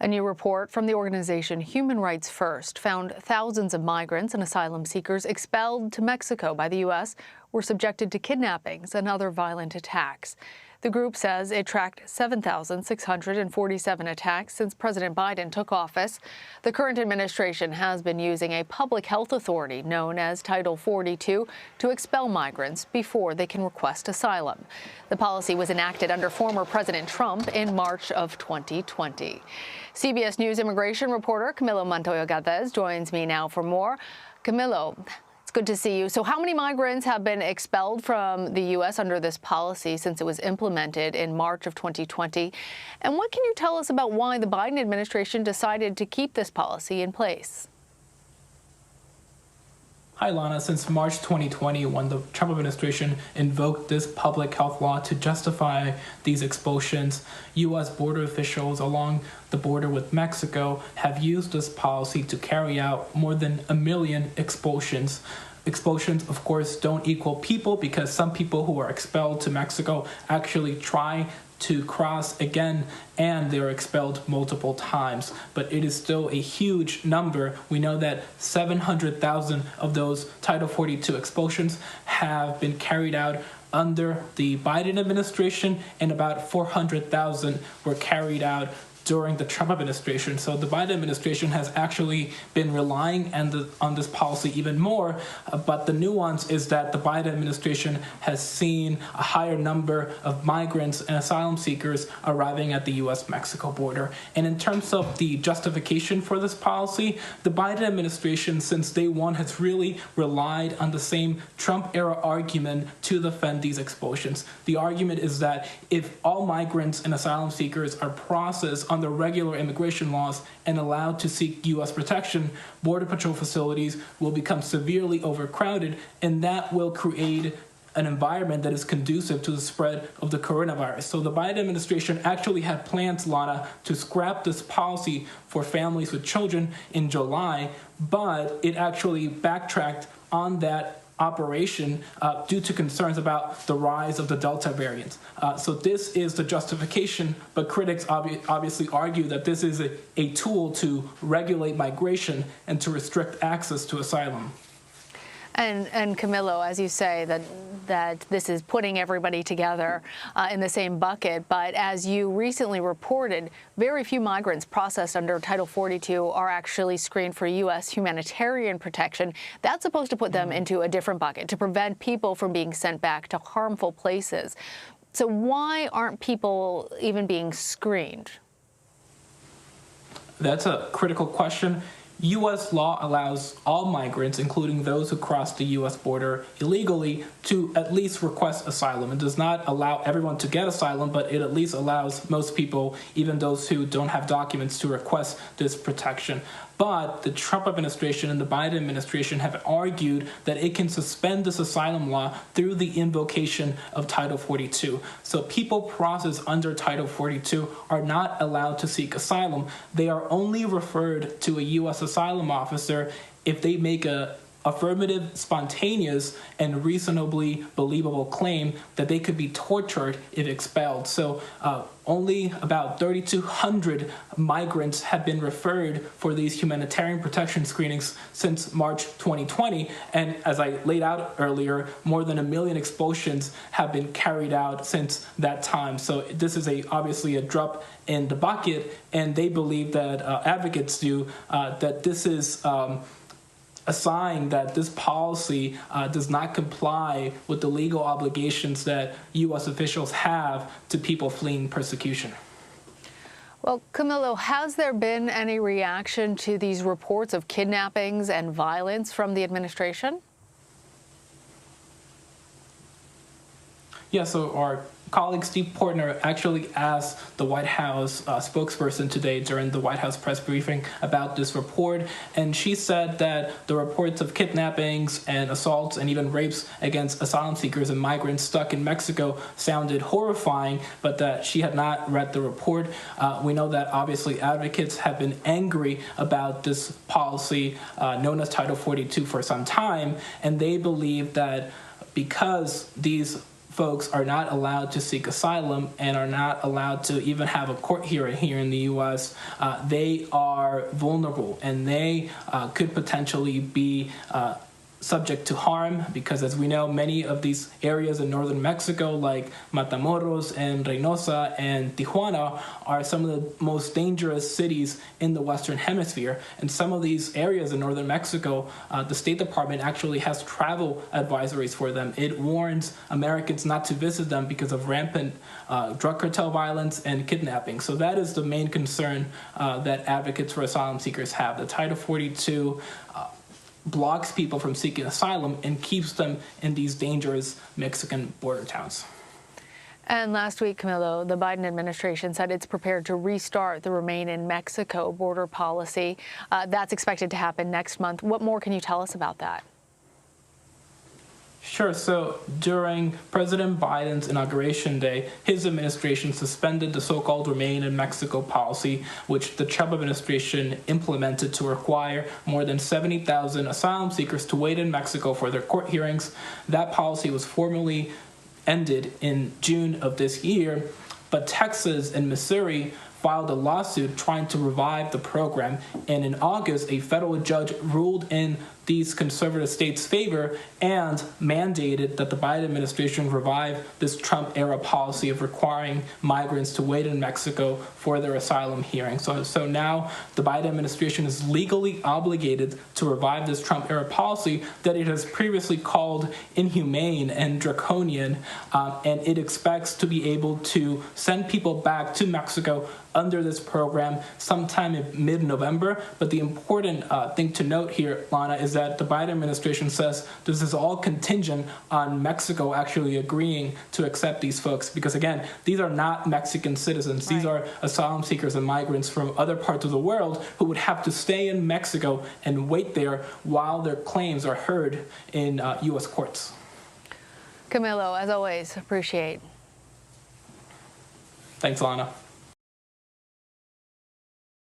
A new report from the organization Human Rights First found thousands of migrants and asylum seekers expelled to Mexico by the U.S. were subjected to kidnappings and other violent attacks. The group says it tracked 7,647 attacks since President Biden took office. The current administration has been using a public health authority known as Title 42 to expel migrants before they can request asylum. The policy was enacted under former President Trump in March of 2020. CBS News immigration reporter Camilo Montoya-Galvez joins me now for more. Camilo, good to see you. So how many migrants have been expelled from the U.S. under this policy since it was implemented in March of 2020? And what can you tell us about why the Biden administration decided to keep this policy in place? Hi, Lana. Since March 2020, when the Trump administration invoked this public health law to justify these expulsions, U.S. border officials along the border with Mexico have used this policy to carry out more than 1 million expulsions. Expulsions, of course, don't equal people because some people who are expelled to Mexico actually try to cross again and they're expelled multiple times. But it is still a huge number. We know that 700,000 of those Title 42 expulsions have been carried out under the Biden administration, and about 400,000 were carried out during the Trump administration. So the Biden administration has actually been relying on this policy even more, but the nuance is that the Biden administration has seen a higher number of migrants and asylum seekers arriving at the U.S.-Mexico border. And in terms of the justification for this policy, the Biden administration since day one has really relied on the same Trump-era argument to defend these expulsions. The argument is that if all migrants and asylum seekers are processed under regular immigration laws and allowed to seek U.S. protection, Border Patrol facilities will become severely overcrowded, and that will create an environment that is conducive to the spread of the coronavirus. So the Biden administration actually had plans, Lana, to scrap this policy for families with children in July, but it actually backtracked on that operation due to concerns about the rise of the Delta variant. So this is the justification, but critics obviously argue that this is a tool to regulate migration and to restrict access to asylum. And Camilo, as you say, that this is putting everybody together in the same bucket. But as you recently reported, very few migrants processed under Title 42 are actually screened for U.S. humanitarian protection. That's supposed to put them into a different bucket to prevent people from being sent back to harmful places. So why aren't people even being screened? That's a critical question. U.S. law allows all migrants, including those who cross the U.S. border illegally, to at least request asylum. It does not allow everyone to get asylum, but it at least allows most people, even those who don't have documents, to request this protection. But the Trump administration and the Biden administration have argued that it can suspend this asylum law through the invocation of Title 42. So people processed under Title 42 are not allowed to seek asylum. They are only referred to a U.S. asylum officer if they make a affirmative, spontaneous, and reasonably believable claim that they could be tortured if expelled. So only about 3,200 migrants have been referred for these humanitarian protection screenings since March 2020. And as I laid out earlier, more than 1 million expulsions have been carried out since that time. So this is obviously a drop in the bucket, and they believe that advocates do that this is a sign that this policy does not comply with the legal obligations that U.S. officials have to people fleeing persecution. Well, Camilo, has there been any reaction to these reports of kidnappings and violence from the administration? Yeah, so our colleague Steve Portner actually asked the White House spokesperson today during the White House press briefing about this report, and she said that the reports of kidnappings and assaults and even rapes against asylum seekers and migrants stuck in Mexico sounded horrifying, but that she had not read the report. We know that obviously advocates have been angry about this policy known as Title 42 for some time, and they believe that because these folks are not allowed to seek asylum and are not allowed to even have a court hearing here in the U.S., they are vulnerable, and they could potentially be subject to harm, because as we know, many of these areas in northern Mexico, like Matamoros and Reynosa and Tijuana, are some of the most dangerous cities in the Western Hemisphere. And some of these areas in northern Mexico, the State Department actually has travel advisories for them. It warns Americans not to visit them because of rampant drug cartel violence and kidnapping. So that is the main concern that advocates for asylum seekers have. The Title 42 blocks people from seeking asylum and keeps them in these dangerous Mexican border towns. And last week, Camilo, the Biden administration said it's prepared to restart the Remain in Mexico border policy. That's expected to happen next month. What more can you tell us about that? Sure. So during President Biden's inauguration day, his administration suspended the so-called Remain in Mexico policy, which the Trump administration implemented to require more than 70,000 asylum seekers to wait in Mexico for their court hearings. That policy was formally ended in June of this year, but Texas and Missouri filed a lawsuit trying to revive the program, and in August, a federal judge ruled in these conservative states' favor and mandated that the Biden administration revive this Trump-era policy of requiring migrants to wait in Mexico for their asylum hearing. So now the Biden administration is legally obligated to revive this Trump-era policy that it has previously called inhumane and draconian, and it expects to be able to send people back to Mexico under this program sometime in mid-November. But the important thing to note here, Lana, is that the Biden administration says this is all contingent on Mexico actually agreeing to accept these folks, because again, these are not Mexican citizens. These are asylum seekers and migrants from other parts of the world who would have to stay in Mexico and wait there while their claims are heard in U.S. courts. Camilo, as always, appreciate. Thanks, Lana.